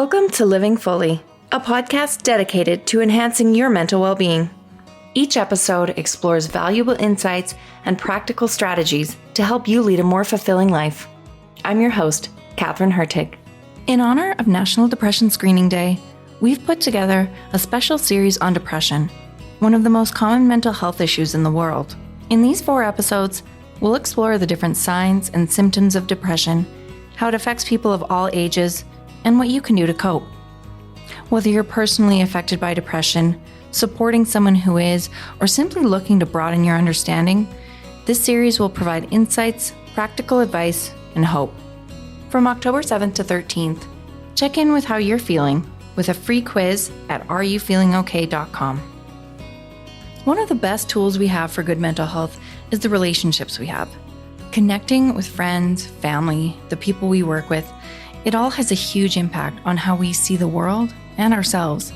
Welcome to Living Fully, a podcast dedicated to enhancing your mental well-being. Each episode explores valuable insights and practical strategies to help you lead a more fulfilling life. I'm your host, Katherine Hurtig. In honor of National Depression Screening Day, we've put together a special series on depression, one of the most common mental health issues in the world. In these 4 episodes, we'll explore the different signs and symptoms of depression, how it affects people of all ages, and what you can do to cope. Whether you're personally affected by depression, supporting someone who is, or simply looking to broaden your understanding, this series will provide insights, practical advice, and hope. From October 7th to 13th, check in with how you're feeling with a free quiz at areyoufeelingok.com. One of the best tools we have for good mental health is the relationships we have. Connecting with friends, family, the people we work with, it all has a huge impact on how we see the world and ourselves.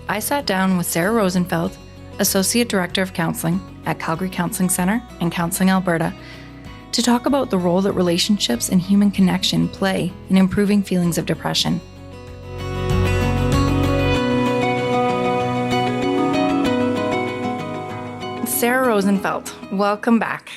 I sat down with Sarah Rosenfeld, Associate Director of Counselling at Calgary Counselling Centre and Counselling Alberta, to talk about the role that relationships and human connection play in improving feelings of depression. Sarah Rosenfeld, welcome back.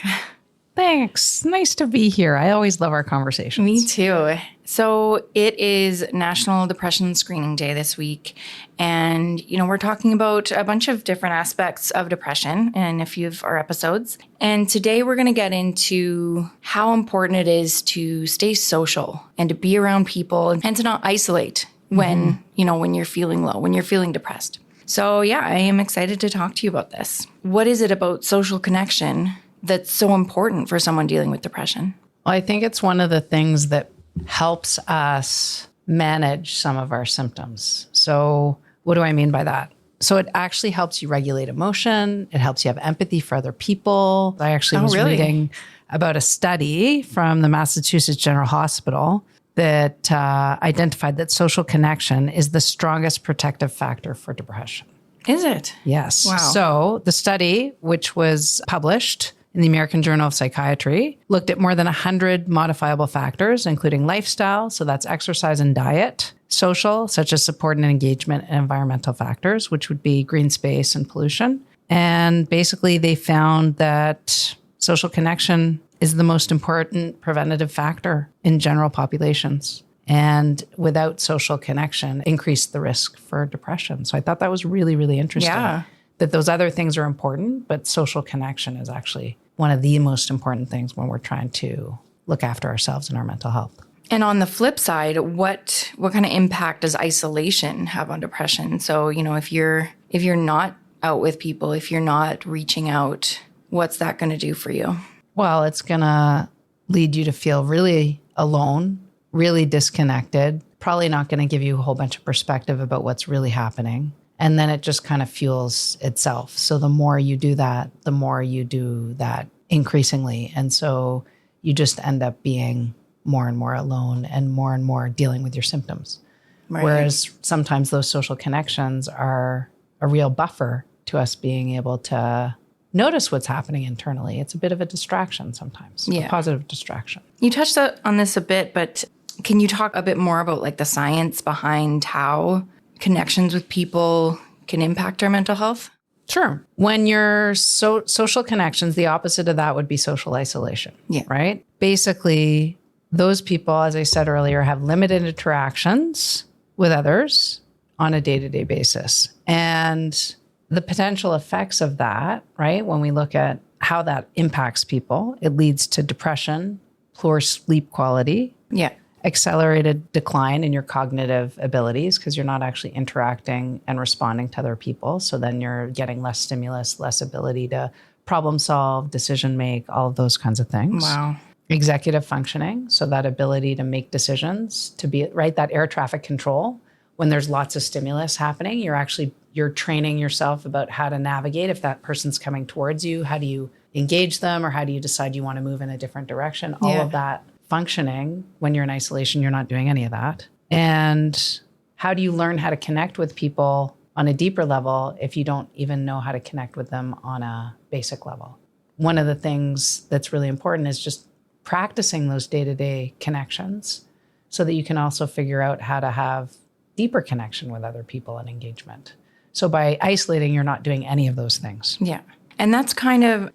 Thanks. Nice to be here. I always love our conversations. Me too. So it is National Depression Screening Day this week. And, we're talking about a bunch of different aspects of depression in a few of our episodes. And today we're going to get into how important it is to stay social and to be around people and to not isolate when, when you're feeling low, when you're feeling depressed. So I am excited to talk to you about this. What is it about social connection that's so important for someone dealing with depression? Well, I think it's one of the things that helps us manage some of our symptoms. So what do I mean by that? So it actually helps you regulate emotion. It helps you have empathy for other people. I actually was reading about a study from the Massachusetts General Hospital that identified that social connection is the strongest protective factor for depression. Is it? Yes. Wow. So the study, which was published in the American Journal of Psychiatry, looked at more than 100 modifiable factors, including lifestyle, so that's exercise and diet, social, such as support and engagement, and environmental factors, which would be green space and pollution. And basically, they found that social connection is the most important preventative factor in general populations. And without social connection, increased the risk for depression. So I thought that was really, really interesting. Yeah. That those other things are important, but social connection is actually one of the most important things when we're trying to look after ourselves and our mental health. And on the flip side, what kind of impact does isolation have on depression? So, if you're not out with people, if you're not reaching out, what's that going to do for you? Well, it's going to lead you to feel really alone, really disconnected, probably not going to give you a whole bunch of perspective about what's really happening. And then it just kind of fuels itself. So the more you do that, the more you do that increasingly. And so you just end up being more and more alone and more dealing with your symptoms. Right. Whereas sometimes those social connections are a real buffer to us being able to notice what's happening internally. It's a bit of a distraction sometimes, a positive distraction. You touched on this a bit, but can you talk a bit more about the science behind how connections with people can impact our mental health? Sure. When you're social connections, the opposite of that would be social isolation. Yeah. Right? Basically, those people, as I said earlier, have limited interactions with others on a day-to-day basis. And the potential effects of that, right, when we look at how that impacts people, it leads to depression, poor sleep quality. Yeah. Accelerated decline in your cognitive abilities because you're not actually interacting and responding to other people. So then you're getting less stimulus, less ability to problem solve, decision make, all of those kinds of things. Wow. Executive functioning. So that ability to make decisions, to be right, that air traffic control. When there's lots of stimulus happening, you're training yourself about how to navigate. If that person's coming towards you, how do you engage them or how do you decide you want to move in a different direction? All of that functioning. When you're in isolation, you're not doing any of that. And how do you learn how to connect with people on a deeper level if you don't even know how to connect with them on a basic level? One of the things that's really important is just practicing those day-to-day connections so that you can also figure out how to have deeper connection with other people and engagement. So by isolating, you're not doing any of those things. Yeah. And that's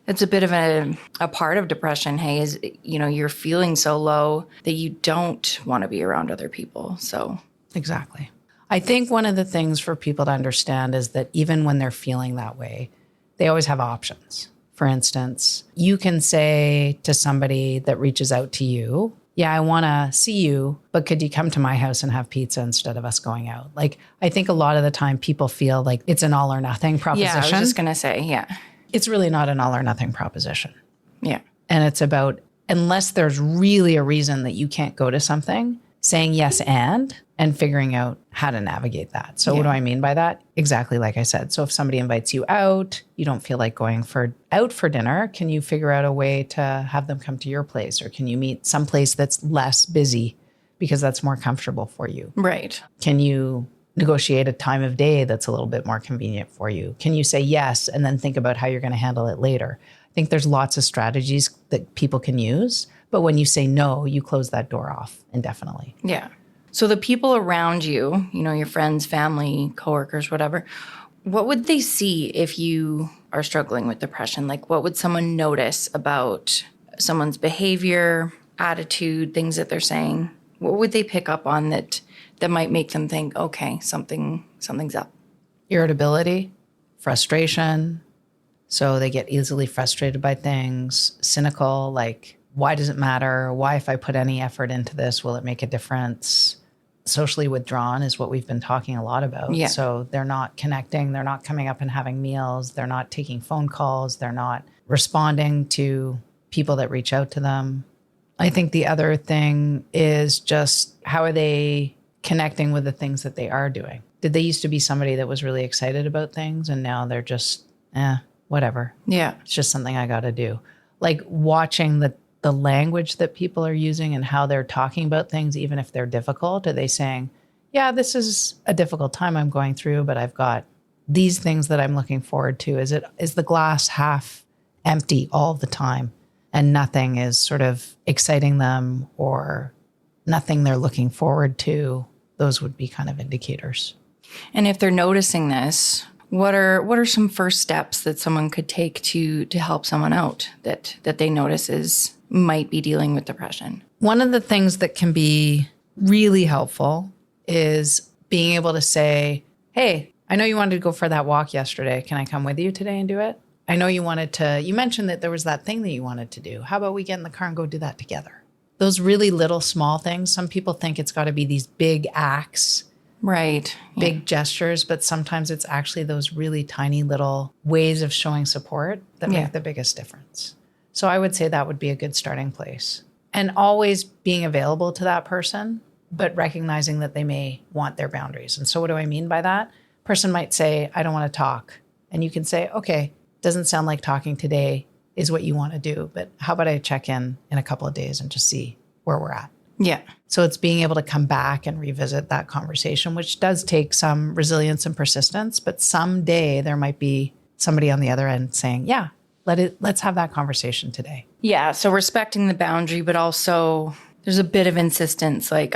it's a bit of a part of depression, hey, is, you're feeling so low that you don't want to be around other people. So exactly. I think one of the things for people to understand is that even when they're feeling that way, they always have options. For instance, you can say to somebody that reaches out to you, yeah, I want to see you, but could you come to my house and have pizza instead of us going out? Like, I think a lot of the time people feel like it's an all or nothing proposition. Yeah, I was just going to say, yeah. It's really not an all or nothing proposition. Yeah. And it's about, unless there's really a reason that you can't go to something, saying yes and figuring out how to navigate that. So what do I mean by that? Exactly like I said. So if somebody invites you out, you don't feel like going out for dinner, can you figure out a way to have them come to your place? Or can you meet someplace that's less busy because that's more comfortable for you? Right. Can you negotiate a time of day that's a little bit more convenient for you? Can you say yes and then think about how you're going to handle it later? I think there's lots of strategies that people can use, but when you say no, you close that door off indefinitely. Yeah. So the people around you, your friends, family, coworkers, whatever, what would they see if you are struggling with depression? Like, what would someone notice about someone's behavior, attitude, things that they're saying? What would they pick up on that might make them think, okay, something's up? Irritability, frustration. So they get easily frustrated by things, cynical, like, why does it matter? Why, if I put any effort into this, will it make a difference? Socially withdrawn is what we've been talking a lot about. Yeah. So they're not connecting. They're not coming up and having meals. They're not taking phone calls. They're not responding to people that reach out to them. I think the other thing is just how are they connecting with the things that they are doing? Did they used to be somebody that was really excited about things and now they're just, whatever. Yeah. It's just something I got to do. Like watching the language that people are using and how they're talking about things, even if they're difficult. Are they saying, yeah, this is a difficult time I'm going through, but I've got these things that I'm looking forward to? Is the glass half empty all the time and nothing is sort of exciting them or nothing they're looking forward to? Those would be kind of indicators. And if they're noticing this, what are some first steps that someone could take to help someone out that they notice might be dealing with depression? One of the things that can be really helpful is being able to say, hey, I know you wanted to go for that walk yesterday. Can I come with you today and do it? I know you mentioned that there was that thing that you wanted to do. How about we get in the car and go do that together? Those really little small things. Some people think it's got to be these big acts, right? Big gestures, but sometimes it's actually those really tiny little ways of showing support that make the biggest difference. So I would say that would be a good starting place. And always being available to that person, but recognizing that they may want their boundaries. And so what do I mean by that? Person might say, I don't want to talk. And you can say, okay, doesn't sound like talking today is what you want to do, but how about I check in a couple of days and just see where we're at? Yeah. So it's being able to come back and revisit that conversation, which does take some resilience and persistence, but someday there might be somebody on the other end saying, yeah, let's have that conversation today. Yeah. So respecting the boundary, but also there's a bit of insistence. Like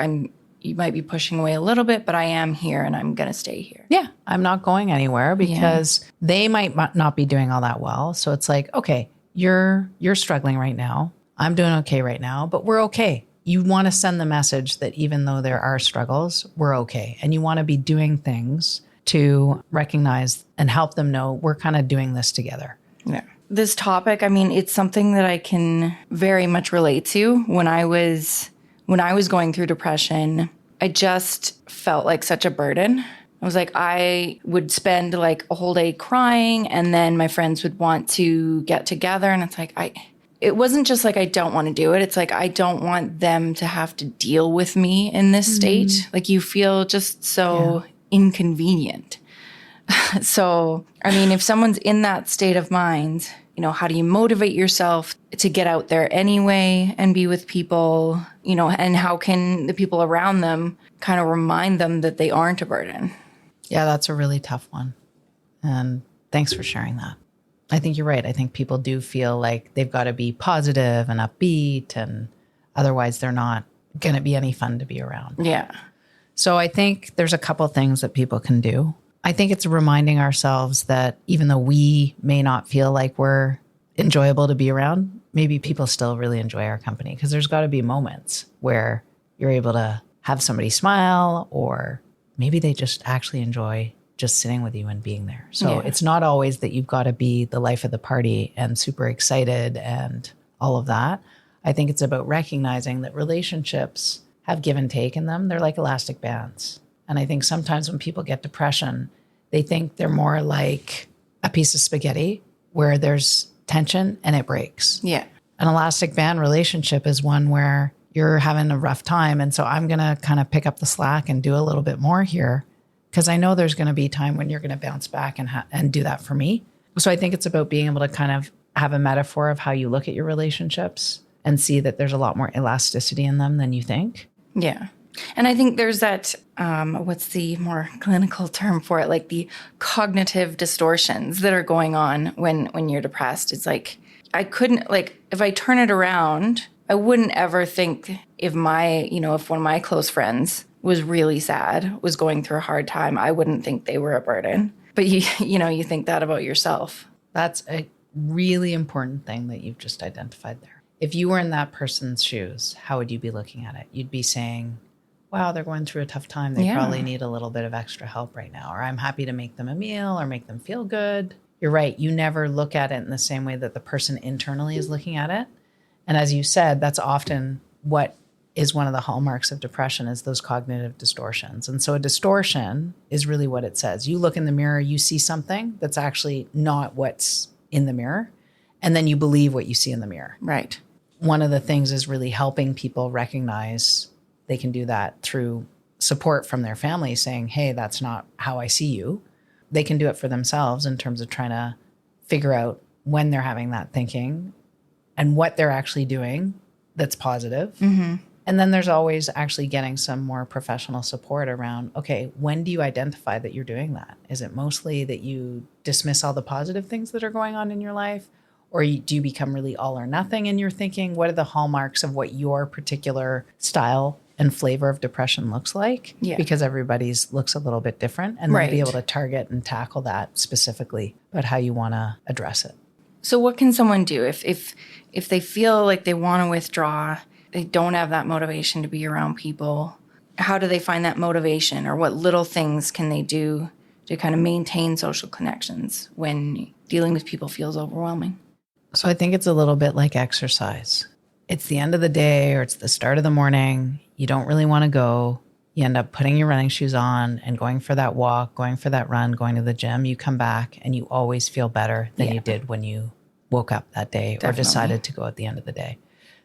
you might be pushing away a little bit, but I am here and I'm going to stay here. Yeah. I'm not going anywhere because they might not be doing all that well. So it's like, okay, you're struggling right now. I'm doing okay right now, but we're okay. You want to send the message that even though there are struggles, we're okay. And you want to be doing things to recognize and help them know we're kind of doing this together. Yeah. This topic, I mean, it's something that I can very much relate to. When I was going through depression, I just felt like such a burden. I was like, I would spend like a whole day crying and then my friends would want to get together. And it's like, it wasn't just like, I don't want to do it. It's like, I don't want them to have to deal with me in this state. Like you feel just so inconvenient. So, I mean, if someone's in that state of mind, how do you motivate yourself to get out there anyway and be with people, and how can the people around them kind of remind them that they aren't a burden? Yeah, that's a really tough one. And thanks for sharing that. I think you're right. I think people do feel like they've got to be positive and upbeat, and otherwise they're not going to be any fun to be around. Yeah. So I think there's a couple things that people can do. I think it's reminding ourselves that even though we may not feel like we're enjoyable to be around, maybe people still really enjoy our company, because there's got to be moments where you're able to have somebody smile, or maybe they just actually enjoy just sitting with you and being there. So it's not always that you've got to be the life of the party and super excited and all of that. I think it's about recognizing that relationships have give and take in them. They're like elastic bands. And I think sometimes when people get depression, they think they're more like a piece of spaghetti where there's tension and it breaks. Yeah. An elastic band relationship is one where you're having a rough time. And so I'm going to kind of pick up the slack and do a little bit more here, because I know there's going to be time when you're going to bounce back and do that for me. So I think it's about being able to kind of have a metaphor of how you look at your relationships and see that there's a lot more elasticity in them than you think. Yeah. And I think there's that, what's the more clinical term for it? Like the cognitive distortions that are going on when you're depressed. It's like, I couldn't, like, if I turn it around, I wouldn't ever think if if one of my close friends was really sad, was going through a hard time, I wouldn't think they were a burden. But you think that about yourself. That's a really important thing that you've just identified there. If you were in that person's shoes, how would you be looking at it? You'd be saying, wow, they're going through a tough time. They probably need a little bit of extra help right now. Or I'm happy to make them a meal or make them feel good. You're right. You never look at it in the same way that the person internally is looking at it. And as you said, that's often what is one of the hallmarks of depression, is those cognitive distortions. And so a distortion is really what it says. You look in the mirror, you see something that's actually not what's in the mirror. And then you believe what you see in the mirror. Right. One of the things is really helping people recognize they can do that through support from their family saying, hey, that's not how I see you. They can do it for themselves in terms of trying to figure out when they're having that thinking and what they're actually doing that's positive. Mm-hmm. And then there's always actually getting some more professional support around, okay, when do you identify that you're doing that? Is it mostly that you dismiss all the positive things that are going on in your life? Or do you become really all or nothing in your thinking? What are the hallmarks of what your particular style and flavor of depression looks like? Yeah. Because everybody's looks a little bit different. And then be able to target and tackle that specifically, but how you want to address it. So what can someone do if they feel like they want to withdraw, they don't have that motivation to be around people? How do they find that motivation, or what little things can they do to kind of maintain social connections when dealing with people feels overwhelming? So I think it's a little bit like exercise. It's the end of the day or it's the start of the morning. You don't really want to go. You end up putting your running shoes on and going for that walk, going for that run, going to the gym. You come back and you always feel better than you did when you woke up that day or decided to go at the end of the day.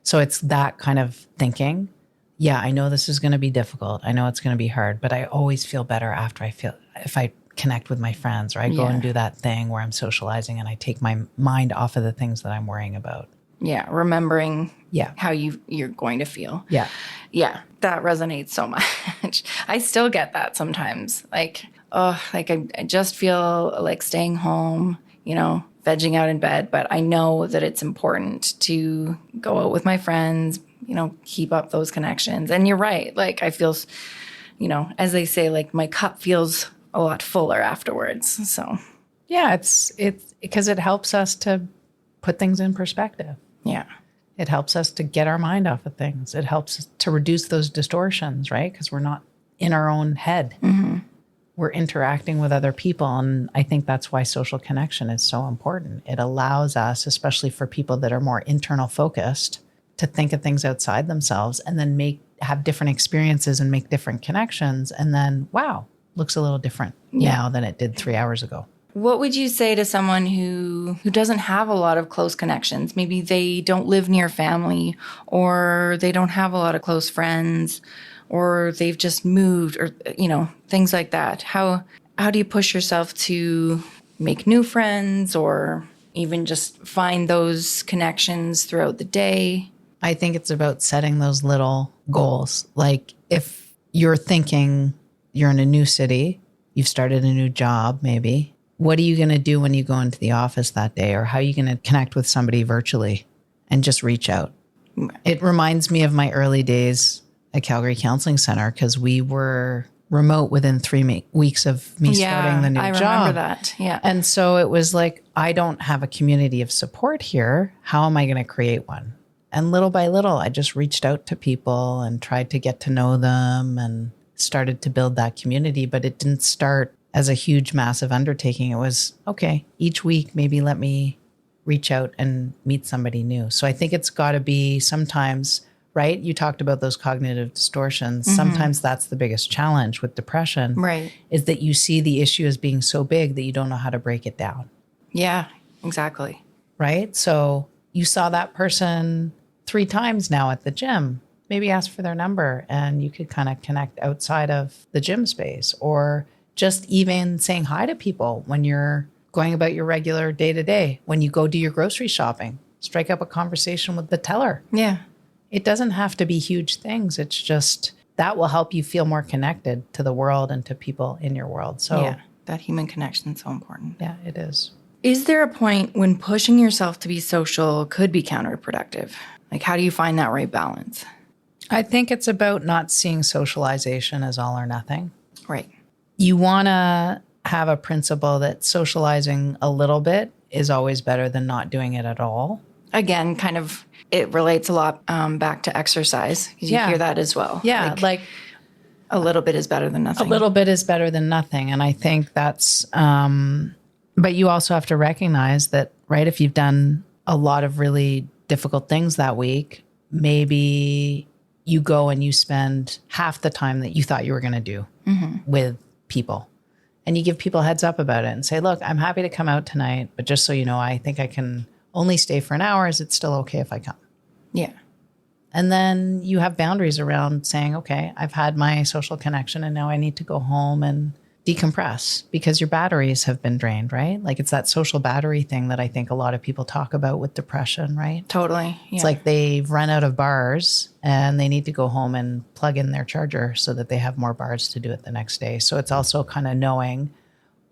So it's that kind of thinking. Yeah, I know this is going to be difficult. I know it's going to be hard, but I always feel better after if I connect with my friends, or I go and do that thing where I'm socializing and I take my mind off of the things that I'm worrying about. Yeah, remembering how you're going to feel. Yeah. Yeah, that resonates so much. I still get that sometimes. I just feel like staying home, vegging out in bed, but I know that it's important to go out with my friends, keep up those connections. And you're right. Like I feel, as they say, like my cup feels a lot fuller afterwards. So yeah, it's because it helps us to put things in perspective. Yeah. It helps us to get our mind off of things. It helps us to reduce those distortions, right? Because we're not in our own head. Mm-hmm. We're interacting with other people. And I think that's why social connection is so important. It allows us, especially for people that are more internal focused, to think of things outside themselves and then have different experiences and make different connections. And then, wow, looks a little different now than it did 3 hours ago. What would you say to someone who doesn't have a lot of close connections? Maybe they don't live near family, or they don't have a lot of close friends, or they've just moved, or, things like that. How do you push yourself to make new friends, or even just find those connections throughout the day? I think it's about setting those little goals. Like if you're thinking you're in a new city, you've started a new job maybe, what are you going to do when you go into the office that day? Or how are you going to connect with somebody virtually and just reach out? It reminds me of my early days. at Calgary Counseling Center because we were remote within 3 weeks of me starting the new job. I remember that. Yeah. And so it was like, I don't have a community of support here. How am I going to create one? And little by little, I just reached out to people and tried to get to know them and started to build that community. But it didn't start as a huge, massive undertaking. It was, okay, each week, maybe let me reach out and meet somebody new. So I think it's got to be sometimes, right? You talked about those cognitive distortions. Sometimes that's the biggest challenge with depression, right? Is that you see the issue as being so big that you don't know how to break it down. Yeah, exactly. Right? So you saw that person 3 times now at the gym. Maybe ask for their number and you could kind of connect outside of the gym space, or just even saying hi to people when you're going about your regular day-to-day. When you go do your grocery shopping, strike up a conversation with the teller. Yeah. It doesn't have to be huge things. It's just that will help you feel more connected to the world and to people in your world. So yeah, that human connection is so important. Yeah, it is. Is there a point when pushing yourself to be social could be counterproductive? Like, how do you find that right balance? I think it's about not seeing socialization as all or nothing. Right. You want to have a principle that socializing a little bit is always better than not doing it at all. Again, kind of, it relates a lot back to exercise. You hear that as well. Yeah, like a little bit is better than nothing. A little bit is better than nothing. And I think that's, but you also have to recognize that, right, if you've done a lot of really difficult things that week, maybe you go and you spend half the time that you thought you were going to do with people. And you give people a heads up about it and say, look, I'm happy to come out tonight, but just so you know, I think I can only stay for an hour. Is it still okay if I come? Yeah. And then you have boundaries around saying, okay, I've had my social connection and now I need to go home and decompress because your batteries have been drained, right? Like it's that social battery thing that I think a lot of people talk about with depression, right? Totally. Yeah. It's like they've run out of bars and they need to go home and plug in their charger so that they have more bars to do it the next day. So it's also kind of knowing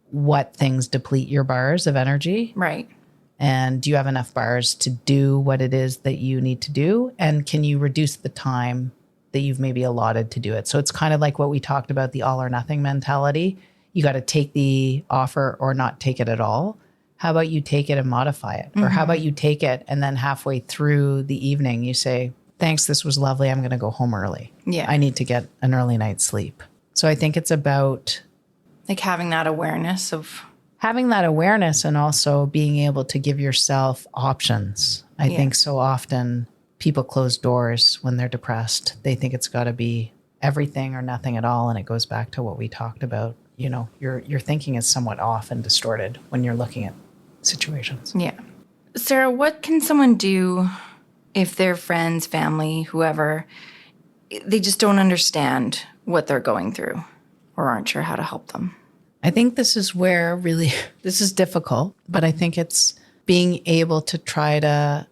what things deplete your bars of energy. Right. And do you have enough bars to do what it is that you need to do? And can you reduce the time that you've maybe allotted to do it? So it's kind of like what we talked about, the all or nothing mentality. You got to take the offer or not take it at all. How about you take it and modify it? Or how about you take it and then halfway through the evening, you say, thanks, this was lovely. I'm going to go home early. Yeah. I need to get an early night's sleep. So I think it's about like having that awareness and also being able to give yourself options. I think so often people close doors when they're depressed. They think it's got to be everything or nothing at all. And it goes back to what we talked about. You know, your thinking is somewhat off and distorted when you're looking at situations. Yeah. Sarah, what can someone do if their friends, family, whoever, they just don't understand what they're going through or aren't sure how to help them? I think this is where really, this is difficult, but I think it's being able to try to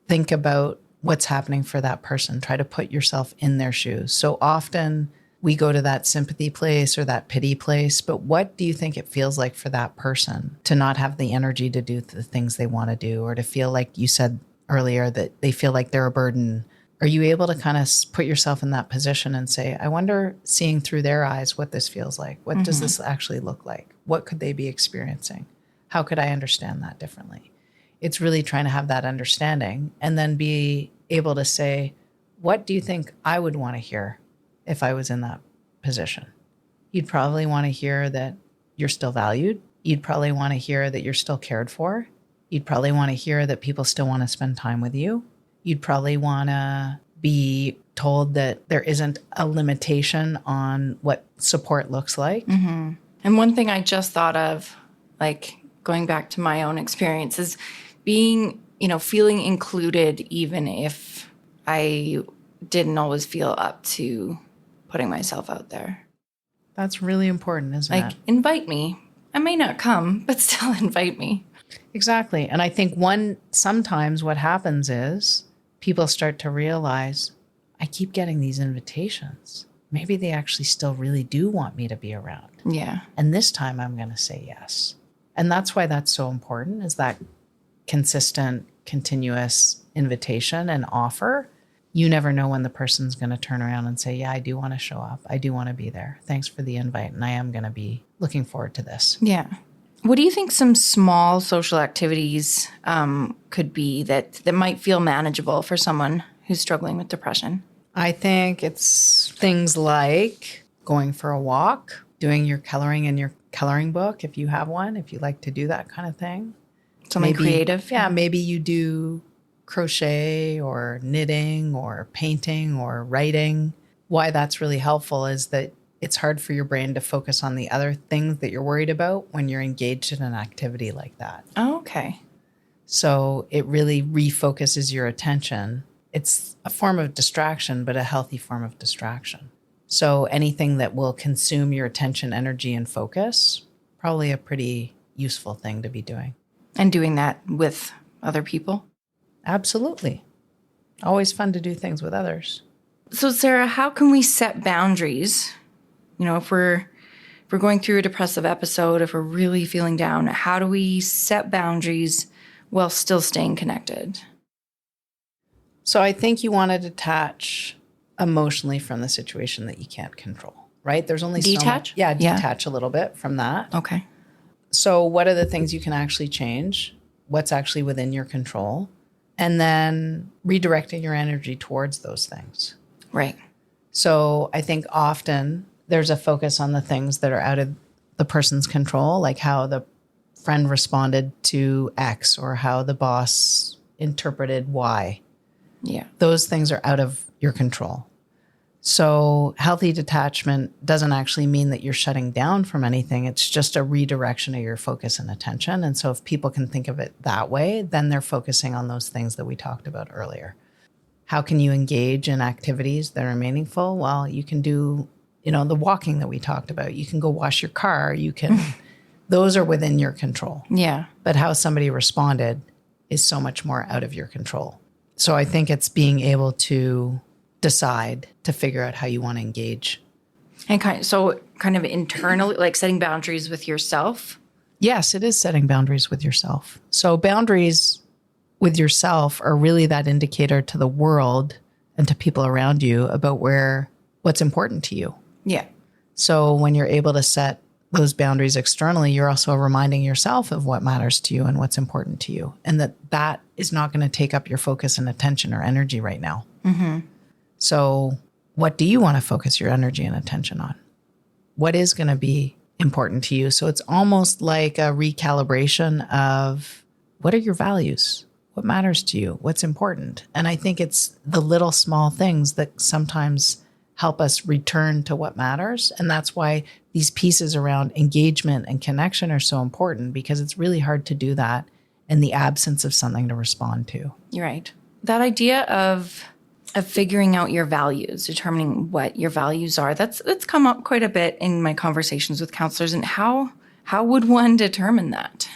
think about what's happening for that person, try to put yourself in their shoes. So often we go to that sympathy place or that pity place, but what do you think it feels like for that person to not have the energy to do the things they want to do, or to feel like you said earlier that they feel like they're a burden? Are you able to kind of put yourself in that position and say, I wonder, seeing through their eyes, what this feels like? What does this actually look like? What could they be experiencing? How could I understand that differently? It's really trying to have that understanding and then be able to say, what do you think I would want to hear if I was in that position? You'd probably want to hear that you're still valued. You'd probably want to hear that you're still cared for. You'd probably want to hear that people still want to spend time with you. You'd probably want to be told that there isn't a limitation on what support looks like. And one thing I just thought of, like going back to my own experience, is being, feeling included, even if I didn't always feel up to putting myself out there. That's really important, isn't it? Like, invite me. I may not come, but still invite me. Exactly. And I think sometimes what happens is people start to realize, I keep getting these invitations. Maybe they actually still really do want me to be around. Yeah. And this time I'm going to say yes. And that's why that's so important, is that consistent, continuous invitation and offer you never know when the person's going to turn around and say, yeah, I do want to show up. I do want to be there. Thanks for the invite. And I am going to be looking forward to this. Yeah. What do you think some small social activities could be that might feel manageable for someone who's struggling with depression? I think it's things like going for a walk, doing your coloring in your coloring book, if you have one, if you like to do that kind of thing. Something creative? Yeah, maybe you do crochet or knitting or painting or writing. Why that's really helpful is that it's hard for your brain to focus on the other things that you're worried about when you're engaged in an activity like that. Oh, okay. So it really refocuses your attention. It's a form of distraction, but a healthy form of distraction. So anything that will consume your attention, energy, and focus, probably a pretty useful thing to be doing. And doing that with other people? Absolutely. Always fun to do things with others. So, Sarah, how can we set boundaries? You know, if we're going through a depressive episode, if we're really feeling down, how do we set boundaries while still staying connected? So I think you want to detach emotionally from the situation that you can't control, right? There's only detach? Detach a little bit from that. Okay. So what are the things you can actually change? What's actually within your control? And then redirecting your energy towards those things. Right. So I think often there's a focus on the things that are out of the person's control, like how the friend responded to X or how the boss interpreted Y. Yeah. Those things are out of your control. So healthy detachment doesn't actually mean that you're shutting down from anything. It's just a redirection of your focus and attention. And so if people can think of it that way, then they're focusing on those things that we talked about earlier. How can you engage in activities that are meaningful? Well, you can do, the walking that we talked about. You can go wash your car. You can, those are within your control. Yeah. But how somebody responded is so much more out of your control. So I think it's being able to decide to figure out how you want to engage. And kind of internally, like setting boundaries with yourself? Yes, it is setting boundaries with yourself. So boundaries with yourself are really that indicator to the world and to people around you about what's important to you. Yeah. So when you're able to set those boundaries externally, you're also reminding yourself of what matters to you and what's important to you. And that is not going to take up your focus and attention or energy right now. Mm-hmm. So what do you want to focus your energy and attention on? What is going to be important to you? So it's almost like a recalibration of what are your values? What matters to you? What's important? And I think it's the little small things that sometimes help us return to what matters. And that's why these pieces around engagement and connection are so important, because it's really hard to do that in the absence of something to respond to. You're right. That idea of figuring out your values, determining what your values are, that's come up quite a bit in my conversations with counselors. And how would one determine that?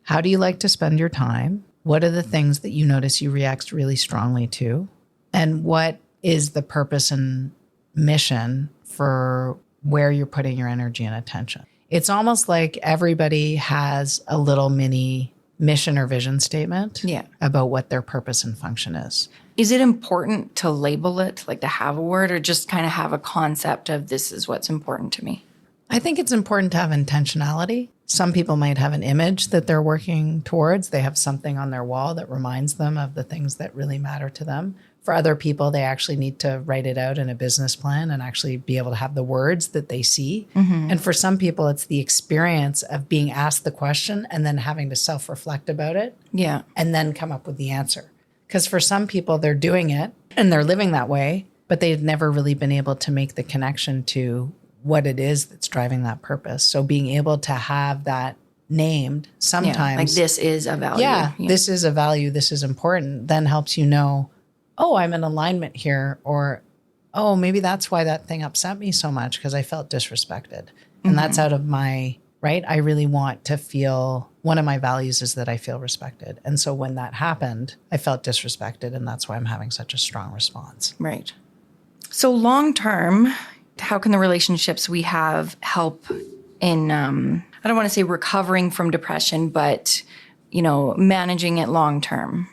How do you like to spend your time? What are the things that you notice you react really strongly to? And what is the purpose and mission for where you're putting your energy and attention? It's almost like everybody has a little mini mission or vision statement about what their purpose and function is. Is it important to label it, like to have a word, or just kind of have a concept of this is what's important to me? I think it's important to have intentionality. Some people might have an image that they're working towards. They have something on their wall that reminds them of the things that really matter to them. For other people, they actually need to write it out in a business plan and actually be able to have the words that they see. Mm-hmm. And for some people, it's the experience of being asked the question and then having to self-reflect about it. Yeah. And then come up with the answer. Because for some people, they're doing it and they're living that way, but they've never really been able to make the connection to what it is that's driving that purpose. So being able to have that named sometimes. Yeah, like this is a value. Yeah, this is a value. This is important. Then helps you know, oh, I'm in alignment here. Or, oh, maybe that's why that thing upset me so much, because I felt disrespected. And that's out of my, right? I really want to feel, one of my values is that I feel respected. And so when that happened, I felt disrespected. And that's why I'm having such a strong response. Right. So long term, how can the relationships we have help in, I don't want to say recovering from depression, but, managing it long term?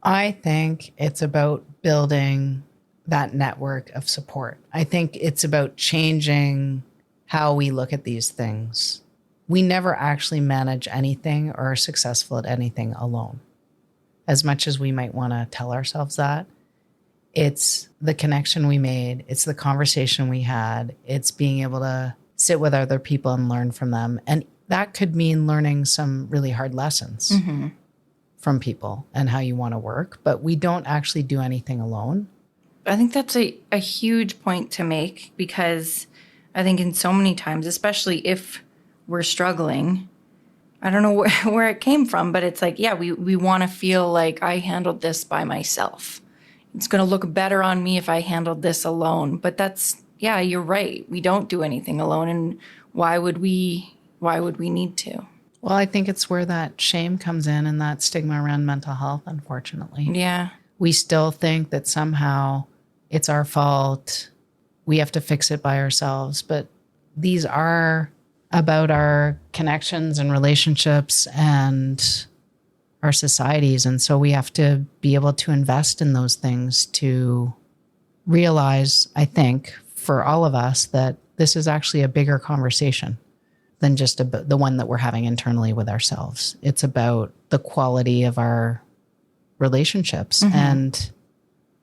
I think it's about building that network of support. I think it's about changing how we look at these things. We never actually manage anything or are successful at anything alone. As much as we might want to tell ourselves that, it's the connection we made. It's the conversation we had. It's being able to sit with other people and learn from them. And that could mean learning some really hard lessons from people and how you want to work. But we don't actually do anything alone. I think that's a huge point to make, because I think in so many times, especially if we're struggling, I don't know where it came from, but it's like, yeah, we want to feel like I handled this by myself. It's going to look better on me if I handled this alone. But that's, yeah, you're right. We don't do anything alone. And why would we need to? Well, I think it's where that shame comes in and that stigma around mental health, unfortunately. Yeah. We still think that somehow it's our fault. We have to fix it by ourselves. But these are about our connections and relationships and our societies. And so we have to be able to invest in those things to realize, I think, for all of us, that this is actually a bigger conversation than just the one that we're having internally with ourselves. It's about the quality of our relationships. And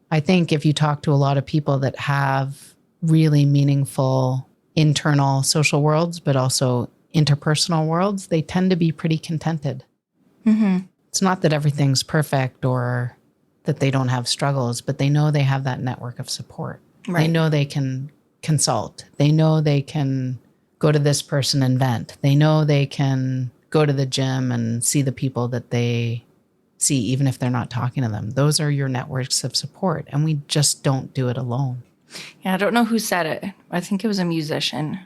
I think if you talk to a lot of people that have really meaningful internal social worlds, but also interpersonal worlds, they tend to be pretty contented. It's not that everything's perfect or that they don't have struggles, but they know they have that network of support. Right. They know they can consult. They know they can go to this person and vent. They know they can go to the gym and see the people that they see, even if they're not talking to them. Those are your networks of support, and we just don't do it alone. Yeah, I don't know who said it. I think it was a musician.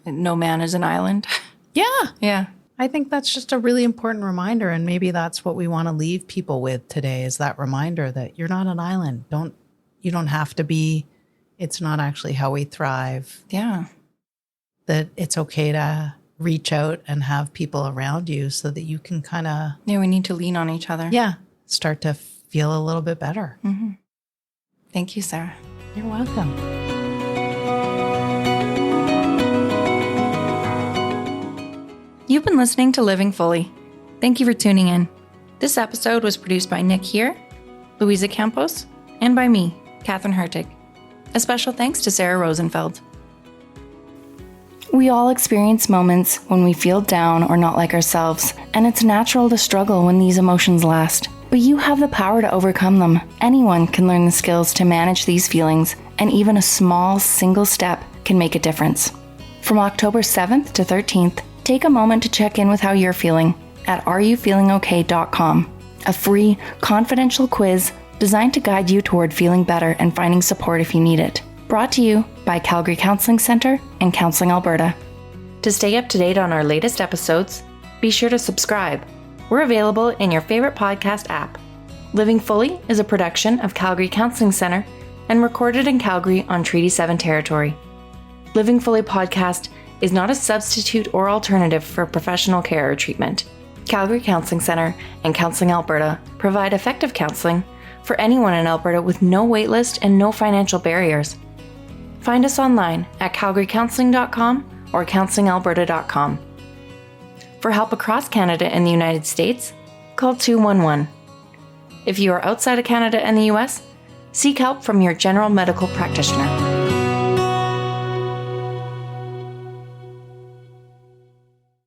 No man is an island. Yeah. Yeah. I think that's just a really important reminder, and maybe that's what we want to leave people with today, is that reminder that you're not an island. You don't have to be. It's not actually how we thrive. Yeah. That it's okay to reach out and have people around you so that you can kind of... Yeah, we need to lean on each other. Yeah, start to feel a little bit better. Thank you, Sarah. You're welcome. You've been listening to Living Fully. Thank you for tuning in. This episode was produced by Nick here, Louisa Campos, and by me, Katherine Hurtig. A special thanks to Sarah Rosenfeld. We all experience moments when we feel down or not like ourselves, and it's natural to struggle when these emotions last. But you have the power to overcome them. Anyone can learn the skills to manage these feelings, and even a small single step can make a difference. From October 7th to 13th, take a moment to check in with how you're feeling at areyoufeelingok.com. A free, confidential quiz designed to guide you toward feeling better and finding support if you need it. Brought to you by Calgary Counselling Centre and Counselling Alberta. To stay up to date on our latest episodes, be sure to subscribe. We're available in your favorite podcast app. Living Fully is a production of Calgary Counselling Centre and recorded in Calgary on Treaty 7 territory. Living Fully podcast is not a substitute or alternative for professional care or treatment. Calgary Counselling Centre and Counselling Alberta provide effective counselling for anyone in Alberta with no waitlist and no financial barriers. Find us online at calgarycounselling.com or counselingalberta.com. For help across Canada and the United States, call 211. If you are outside of Canada and the US, seek help from your general medical practitioner.